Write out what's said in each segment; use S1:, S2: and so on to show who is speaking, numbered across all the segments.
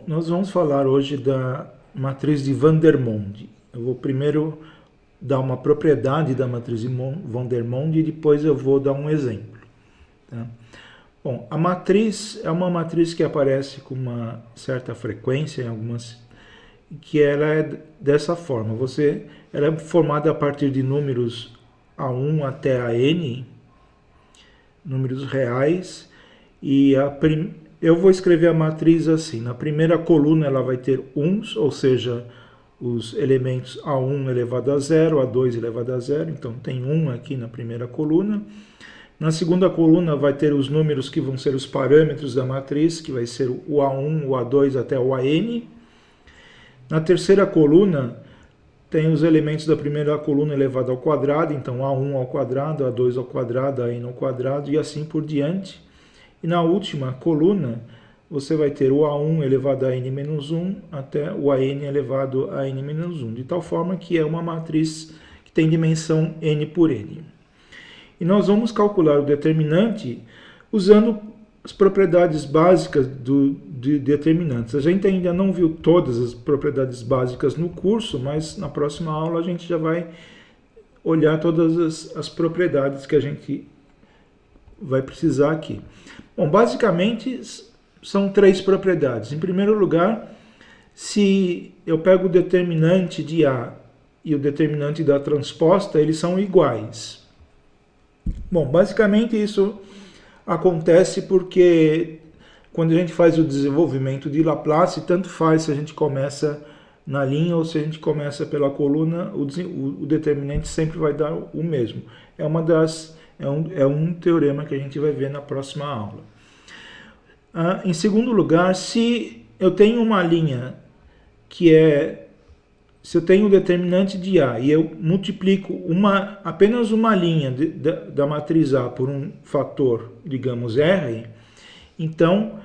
S1: nós vamos falar hoje da matriz de Vandermonde. Eu vou primeiro dar uma propriedade da matriz de Vandermonde e depois eu vou dar um exemplo. Tá? Bom, a matriz é uma matriz que aparece com uma certa frequência em algumas, que ela é dessa forma. Ela é formada a partir de números A1 até a N, números reais, e eu vou escrever a matriz assim. Na primeira coluna ela vai ter uns, ou seja, os elementos A1 elevado a 0, A2 elevado a 0, então tem 1 aqui na primeira coluna. Na segunda coluna vai ter os números que vão ser os parâmetros da matriz, que vai ser o A1, o A2 até o AN. Na terceira coluna tem os elementos da primeira coluna elevado ao quadrado, então A1 ao quadrado, A2 ao quadrado, AN ao quadrado e assim por diante. E na última coluna você vai ter o A1 elevado a n-1 até o AN elevado a n-1, de tal forma que é uma matriz que tem dimensão n por n. E nós vamos calcular o determinante usando as propriedades básicas de determinantes. A gente ainda não viu todas as propriedades básicas no curso, mas na próxima aula a gente já vai olhar todas as propriedades que a gente vai precisar aqui. Bom, basicamente são três propriedades. Em primeiro lugar, se eu pego o determinante de A e o determinante da transposta, eles são iguais. Bom, basicamente isso acontece porque quando a gente faz o desenvolvimento de Laplace, tanto faz se a gente começa na linha ou se a gente começa pela coluna, o determinante sempre vai dar o mesmo. É um teorema que a gente vai ver na próxima aula. Em segundo lugar, se eu tenho uma linha se eu tenho o determinante de A e eu multiplico apenas uma linha da matriz A por um fator, digamos, R, então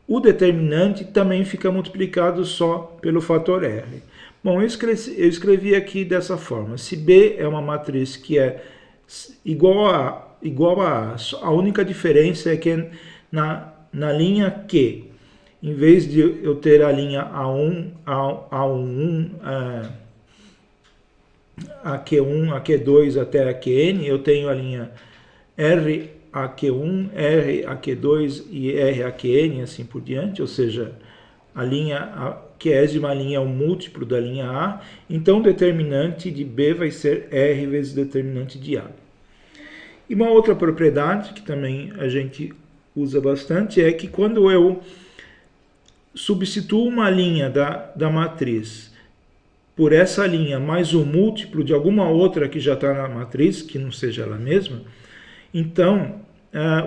S1: o determinante também fica multiplicado só pelo fator R. Bom, eu escrevi aqui dessa forma. Se B é uma matriz que é igual a A única diferença é que na linha Q, em vez de eu ter a linha A1, AQ1, AQ2 até AQN, eu tenho a linha R, AQ1, R, AQ2 e R, AQN, assim por diante, ou seja, a q-ésima linha é um múltiplo da linha A, então o determinante de B vai ser R vezes o determinante de A. E uma outra propriedade que também a gente usa bastante é que quando eu substituo uma linha da matriz por essa linha mais um múltiplo de alguma outra que já está na matriz, que não seja ela mesma, então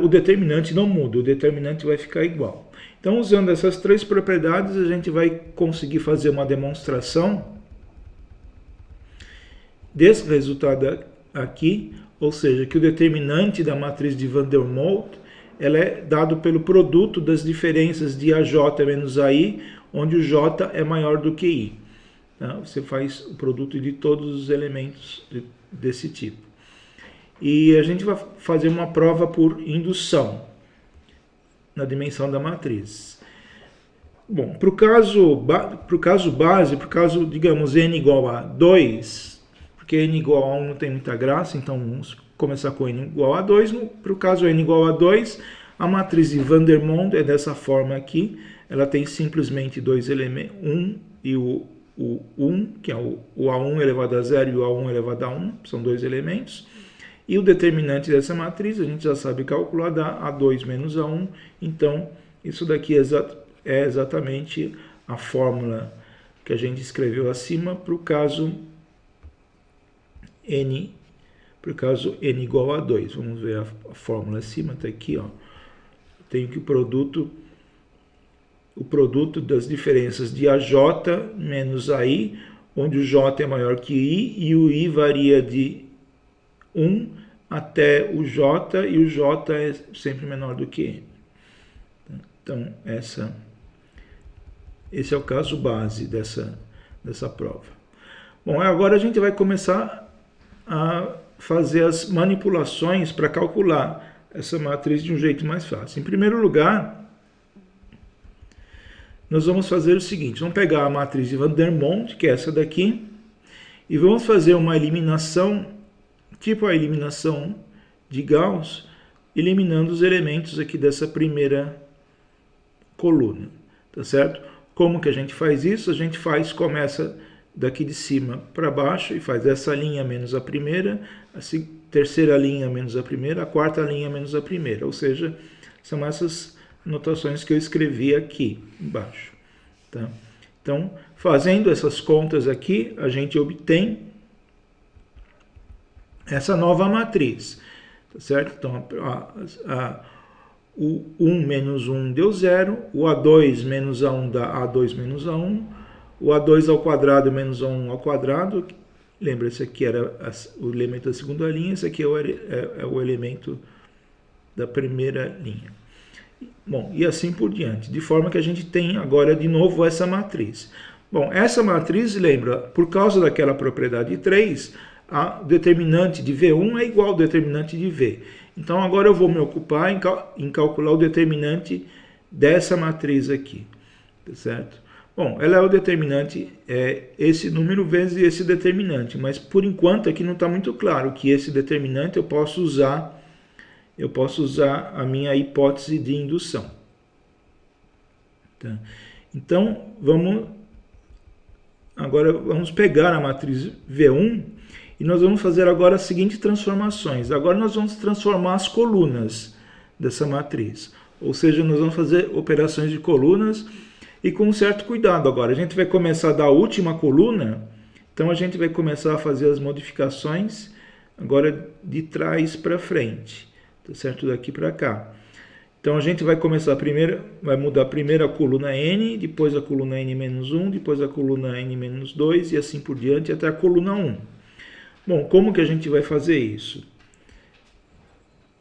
S1: o determinante não muda, o determinante vai ficar igual. Então, usando essas três propriedades, a gente vai conseguir fazer uma demonstração desse resultado aqui, ou seja, que o determinante da matriz de Vandermonde ela é dado pelo produto das diferenças de AJ menos AI, onde o J é maior do que I. Tá? Você faz o produto de todos os elementos desse tipo. E a gente vai fazer uma prova por indução na dimensão da matriz. Bom, para o caso base, para o caso, digamos, n igual a 2, porque n igual a 1 não tem muita graça, então vamos começar com n igual a 2. Para o caso n igual a 2, a matriz de Vandermonde é dessa forma aqui. Ela tem simplesmente dois elementos, 1 e o 1, que é o A1 elevado a 0 e o A1 elevado a 1, são dois elementos. E o determinante dessa matriz, a gente já sabe calcular, dá A2 menos A1. Então, isso daqui é exatamente a fórmula que a gente escreveu acima para o caso n igual a 2. Vamos ver a fórmula acima, está aqui. Ó. Tenho que o produto das diferenças de AJ menos AI, onde o J é maior que I e o I varia de 1 até o J e o J é sempre menor do que N. Então, esse é o caso base dessa prova. Bom, agora a gente vai começar a fazer as manipulações para calcular essa matriz de um jeito mais fácil. Em primeiro lugar, nós vamos fazer o seguinte, vamos pegar a matriz de Vandermonde, que é essa daqui, e vamos fazer uma eliminação, tipo a eliminação de Gauss, eliminando os elementos aqui dessa primeira coluna, tá certo? Como que a gente faz isso? A gente começa daqui de cima para baixo e faz essa linha menos a primeira, a terceira linha menos a primeira, a quarta linha menos a primeira, ou seja, são essas notações que eu escrevi aqui embaixo, tá? Então, fazendo essas contas aqui, a gente obtém essa nova matriz, tá certo? Então, o 1 menos 1 deu 0, o A2 menos A1 dá A2 menos A1, o A2 ao quadrado menos A1 ao quadrado, lembra, esse aqui era o elemento da segunda linha, esse aqui é o elemento da primeira linha. Bom, e assim por diante, de forma que a gente tem agora de novo essa matriz. Bom, essa matriz, lembra, por causa daquela propriedade 3, a determinante de V1 é igual ao determinante de V. Então agora eu vou me ocupar em calcular o determinante dessa matriz aqui, tá certo? Bom, ela é o determinante, esse número vezes esse determinante, mas por enquanto aqui não está muito claro que esse determinante eu posso usar a minha hipótese de indução. Tá? Então, agora vamos pegar a matriz V1 e nós vamos fazer agora as seguintes transformações. Agora nós vamos transformar as colunas dessa matriz. Ou seja, nós vamos fazer operações de colunas e com um certo cuidado agora. A gente vai começar da última coluna, então a gente vai começar a fazer as modificações agora de trás para frente. Tá certo? Daqui para cá. Então a gente vai começar vai mudar primeiro a coluna N, depois a coluna N-1, depois a coluna N-2 e assim por diante até a coluna 1. Bom, como que a gente vai fazer isso?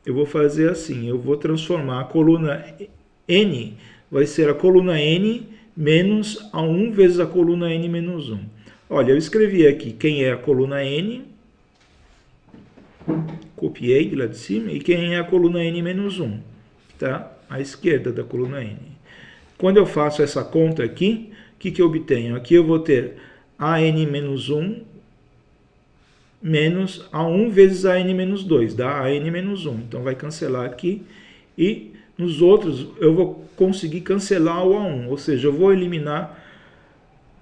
S1: Eu vou fazer assim, eu vou transformar a coluna N, vai ser a coluna N menos a 1 vezes a coluna N-1. Olha, eu escrevi aqui quem é a coluna N, copiei de lá de cima, e quem é a coluna N-1, que está à esquerda da coluna N. Quando eu faço essa conta aqui, o que eu obtenho? Aqui eu vou ter AN-1 menos A1 vezes AN-2, dá AN-1. Então vai cancelar aqui, e nos outros eu vou conseguir cancelar o A1, ou seja, eu vou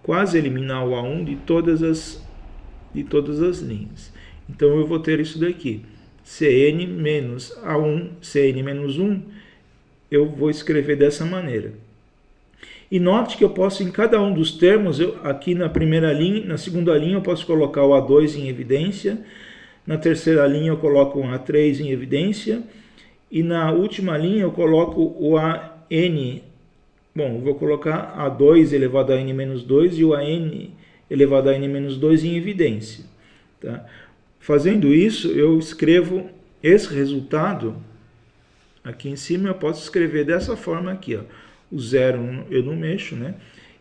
S1: quase eliminar o A1 de todas as linhas. Então eu vou ter isso daqui, Cn menos A1, Cn menos 1, eu vou escrever dessa maneira. E note que eu posso, em cada um dos termos, aqui na primeira linha, na segunda linha eu posso colocar o A2 em evidência, na terceira linha eu coloco o A3 em evidência, e na última linha eu coloco o AN, bom, eu vou colocar A2 elevado a N-2 e o AN elevado a N-2 em evidência. Tá? Fazendo isso, eu escrevo esse resultado, aqui em cima eu posso escrever dessa forma aqui, ó. O 0 eu não mexo, né?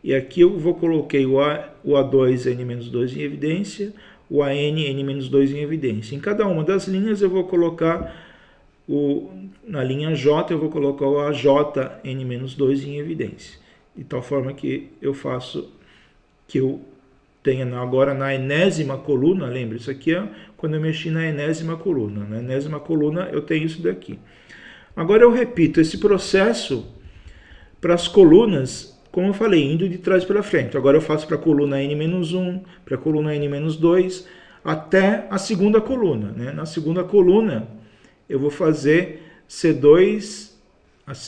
S1: E aqui eu coloquei o A2 N-2 em evidência, o AN N-2 em evidência. Em cada uma das linhas eu vou colocar, na linha J eu vou colocar o AJ N-2 em evidência. De tal forma que eu faço, que eu tenha agora na enésima coluna, lembra, isso aqui é quando eu mexi na enésima coluna. Na enésima coluna eu tenho isso daqui. Agora eu repito esse processo para as colunas, como eu falei, indo de trás para frente. Agora eu faço para a coluna N-1, para a coluna N-2, até a segunda coluna. Né? Na segunda coluna eu vou fazer C2,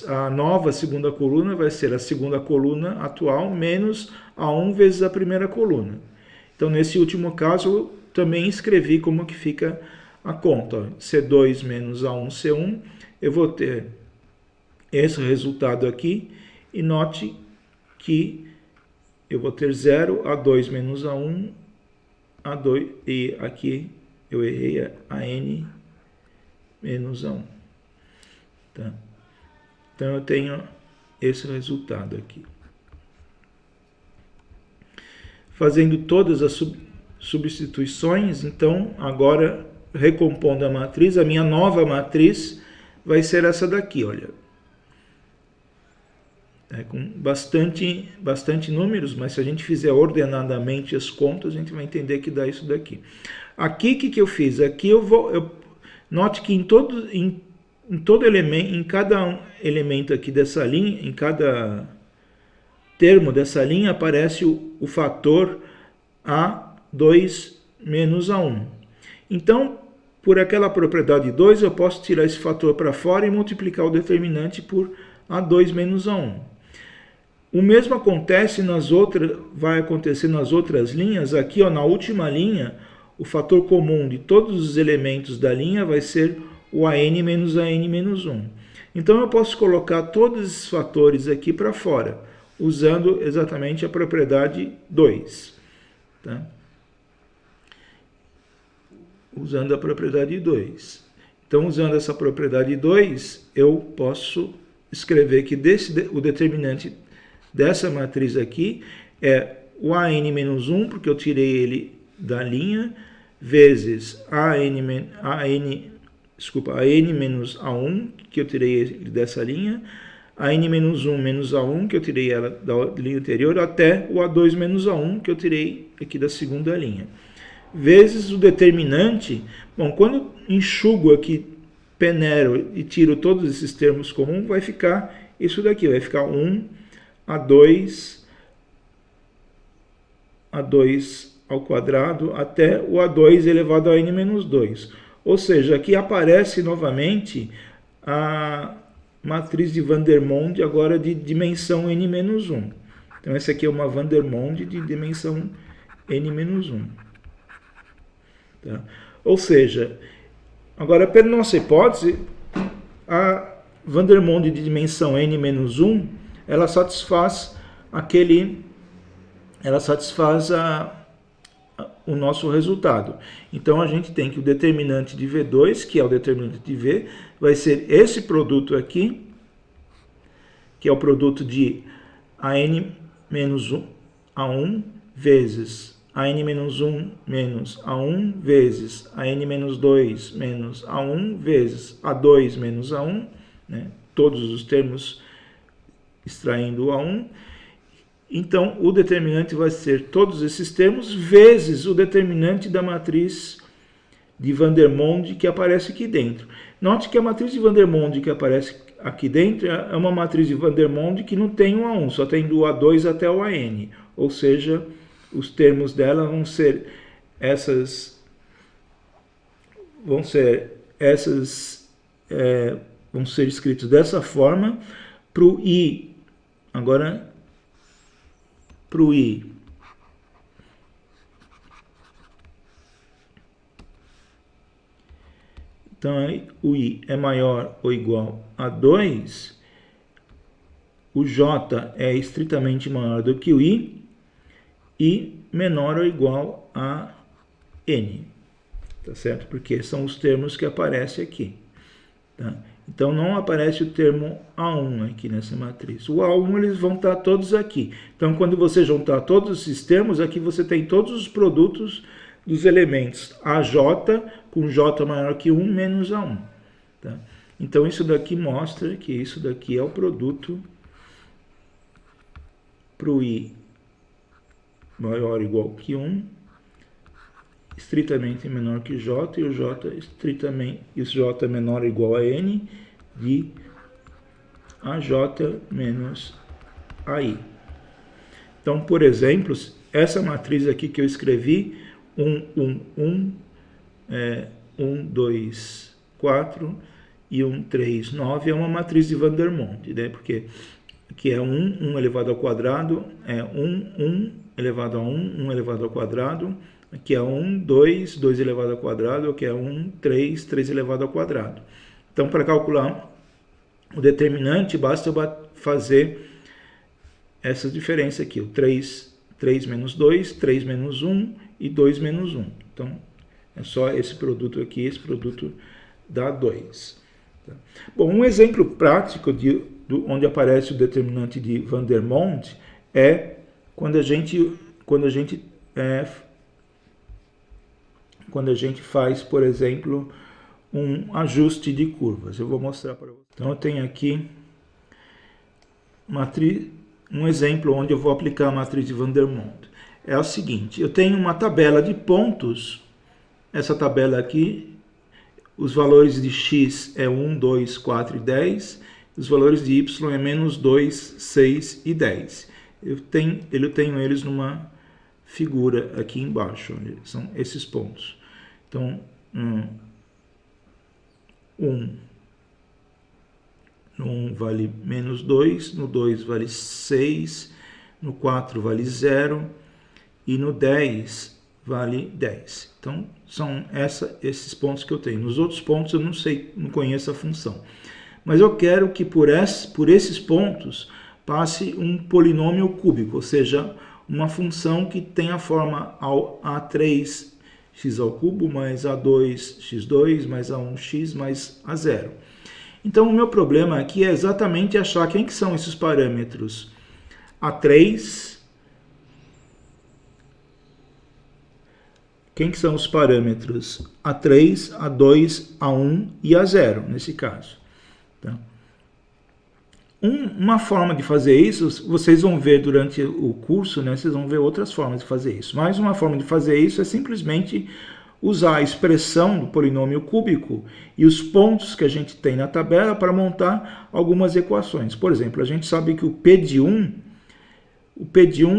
S1: a nova segunda coluna vai ser a segunda coluna atual menos A1 vezes a primeira coluna. Então, nesse último caso, eu também escrevi como que fica a conta. Ó. C2 menos A1, C1, eu vou ter esse resultado aqui, e note que eu vou ter 0, A2 menos A1, A2, e aqui eu errei a N menos A1. Tá? Então, eu tenho esse resultado aqui. Fazendo todas as substituições, então, agora, recompondo a matriz, a minha nova matriz vai ser essa daqui, olha. com bastante números, mas se a gente fizer ordenadamente as contas, a gente vai entender que dá isso daqui. Aqui, o que eu fiz? Aqui note que em todo elemento, em cada elemento aqui dessa linha, em cada termo dessa linha, aparece o fator A2 menos A1. Então, por aquela propriedade 2, eu posso tirar esse fator para fora e multiplicar o determinante por A2 menos A1. O mesmo acontece vai acontecer nas outras linhas. Aqui, ó, na última linha, o fator comum de todos os elementos da linha vai ser o AN menos AN menos 1. Então, eu posso colocar todos esses fatores aqui para fora, usando exatamente a propriedade 2. Tá? Usando a propriedade 2. Então, usando essa propriedade 2, eu posso escrever que o determinante dessa matriz aqui é o AN menos 1, porque eu tirei ele da linha, vezes AN menos A1, que eu tirei ele dessa linha, AN menos 1 menos A1, que eu tirei ela da linha anterior, até o A2 menos A1, que eu tirei aqui da segunda linha. Vezes o determinante. Bom, quando enxugo aqui, peneiro e tiro todos esses termos comuns, vai ficar isso daqui, vai ficar 1 A2 ao quadrado até o A2 elevado a n menos 2. Ou seja, aqui aparece novamente a matriz de Vandermonde agora de dimensão n menos 1. Então essa aqui é uma Vandermonde de dimensão n menos 1. Tá? Ou seja, agora pela nossa hipótese, a Vandermonde de dimensão n menos 1, ela satisfaz o nosso resultado. Então a gente tem que o determinante de V2, que é o determinante de V, vai ser esse produto aqui, que é o produto de AN menos A1 vezes AN menos 1 menos A1 vezes AN menos 2 menos A1 vezes A2 menos A1, né? Todos os termos extraindo o A1. Então, o determinante vai ser todos esses termos vezes o determinante da matriz de Vandermonde que aparece aqui dentro. Note que a matriz de Vandermonde que aparece aqui dentro é uma matriz de Vandermonde que não tem o A1, só tem do A2 até o AN. Ou seja, os termos dela vão ser escritos dessa forma. Para o I, agora, para o I, então o I é maior ou igual a 2, o J é estritamente maior do que o I e menor ou igual a N, tá certo? Porque são os termos que aparecem aqui, tá? Então, não aparece o termo A1 aqui nessa matriz. O A1, eles vão estar todos aqui. Então, quando você juntar todos esses termos, aqui você tem todos os produtos dos elementos AJ com J maior que 1 menos A1. Tá? Então, isso daqui mostra que isso daqui é o produto para o I maior ou igual que 1, estritamente menor que J, e o J estritamente, J menor ou igual a N, de AJ menos AI. Então, por exemplo, essa matriz aqui que eu escrevi, 1, 2, 4 e 1, 3, 9, é uma matriz de Vandermonde, né? Porque aqui é 1 elevado ao quadrado, é 1 elevado a 1 elevado ao quadrado, aqui é 1, 2 elevado ao quadrado, aqui é 1, 3 elevado ao quadrado. Então, para calcular o determinante, basta eu fazer essa diferença aqui, o 3 menos 2, 3 menos 1 e 2 menos 1. Então, é só esse produto aqui, esse produto dá 2. Tá? Bom, um exemplo prático onde aparece o determinante de Vandermonde é quando a gente faz, por exemplo, um ajuste de curvas. Eu vou mostrar para vocês. Então, eu tenho aqui um exemplo onde eu vou aplicar a matriz de Vandermonde. É o seguinte, eu tenho uma tabela de pontos, essa tabela aqui, os valores de x é 1, 2, 4 e 10, os valores de y é menos 2, 6 e 10. Eu tenho eles numa figura aqui embaixo, onde são esses pontos. Então, 1 no 1 vale menos 2, no 2 vale 6, no 4 vale 0 e no 10 vale 10. Então, são esses pontos que eu tenho. Nos outros pontos eu não conheço a função. Mas eu quero que por esses pontos passe um polinômio cúbico, ou seja, uma função que tenha a forma A3x ao cubo mais A2x2 mais A1x mais A0. Então, o meu problema aqui é exatamente achar quem que são esses parâmetros. A3, quem que são os parâmetros? A3, A2, A1 e A0, nesse caso. Tá? Uma forma de fazer isso, vocês vão ver durante o curso, né? Vocês vão ver outras formas de fazer isso. Mas uma forma de fazer isso é simplesmente usar a expressão do polinômio cúbico e os pontos que a gente tem na tabela para montar algumas equações. Por exemplo, a gente sabe que o P de 1,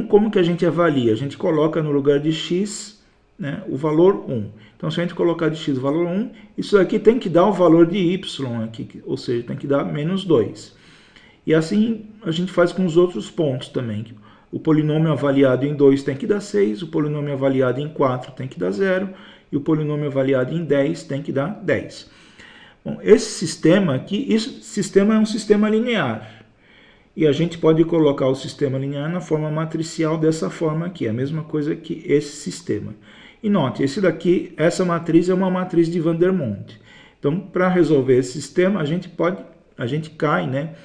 S1: como que a gente avalia? A gente coloca no lugar de x, né, o valor 1. Então, se a gente colocar de x o valor 1, isso aqui tem que dar o valor de y aqui, ou seja, tem que dar menos 2. E assim a gente faz com os outros pontos também. O polinômio avaliado em 2 tem que dar 6, o polinômio avaliado em 4 tem que dar 0, e o polinômio avaliado em 10 tem que dar 10. Bom, esse sistema aqui, esse sistema é um sistema linear. E a gente pode colocar o sistema linear na forma matricial dessa forma aqui, a mesma coisa que esse sistema. E note, essa matriz é uma matriz de Vandermonde. Então, para resolver esse sistema, a gente cai, né,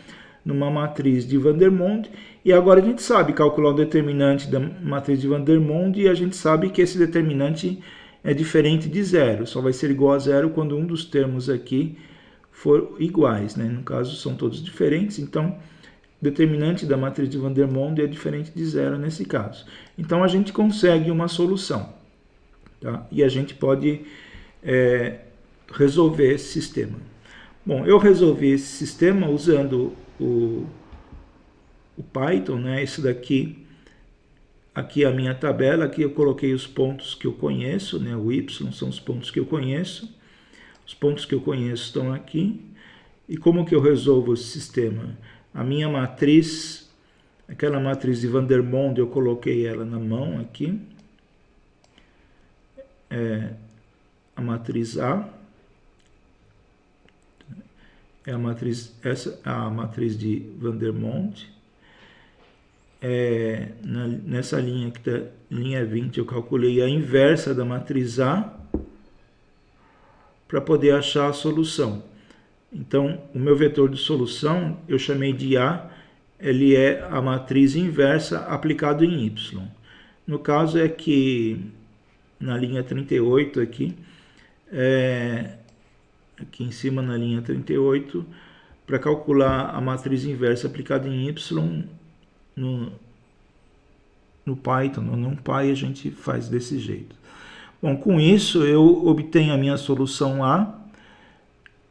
S1: numa matriz de Vandermonde, e agora a gente sabe calcular o determinante da matriz de Vandermonde, e a gente sabe que esse determinante é diferente de zero, só vai ser igual a zero quando um dos termos aqui for iguais, né? No caso, são todos diferentes, então o determinante da matriz de Vandermonde é diferente de zero nesse caso. Então, a gente consegue uma solução, tá? E a gente pode resolver esse sistema. Bom, eu resolvi esse sistema usando o Python, né? Esse daqui é a minha tabela, aqui eu coloquei os pontos que eu conheço, né? O y são os pontos que eu conheço. Os pontos que eu conheço estão aqui. E como que eu resolvo esse sistema? A minha matriz, aquela matriz de Vandermonde, eu coloquei ela na mão aqui. A matriz A. Essa é a matriz de Vandermonde. Nessa linha aqui, linha 20, eu calculei a inversa da matriz A para poder achar a solução. Então, o meu vetor de solução, eu chamei de A, ele é a matriz inversa aplicado em Y. No caso é que, na linha 38 aqui, aqui em cima na linha 38, para calcular a matriz inversa aplicada em Y, no Python, no NumPy, a gente faz desse jeito. Bom, com isso eu obtenho a minha solução A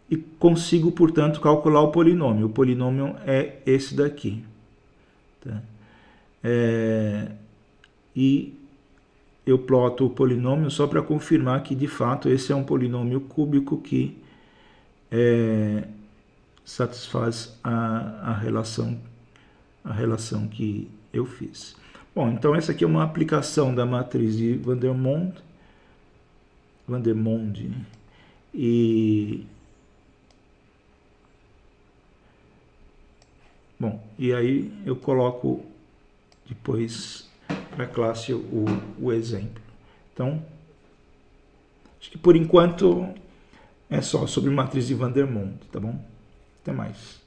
S1: e consigo, portanto, calcular o polinômio. O polinômio é esse daqui. Tá? E eu ploto o polinômio só para confirmar que, de fato, esse é um polinômio cúbico que satisfaz a relação que eu fiz. Bom, então essa aqui é uma aplicação da matriz de Vandermonde, e aí eu coloco depois para a classe o exemplo. Então, acho que por enquanto é só sobre matriz de Vandermonde, tá bom? Até mais.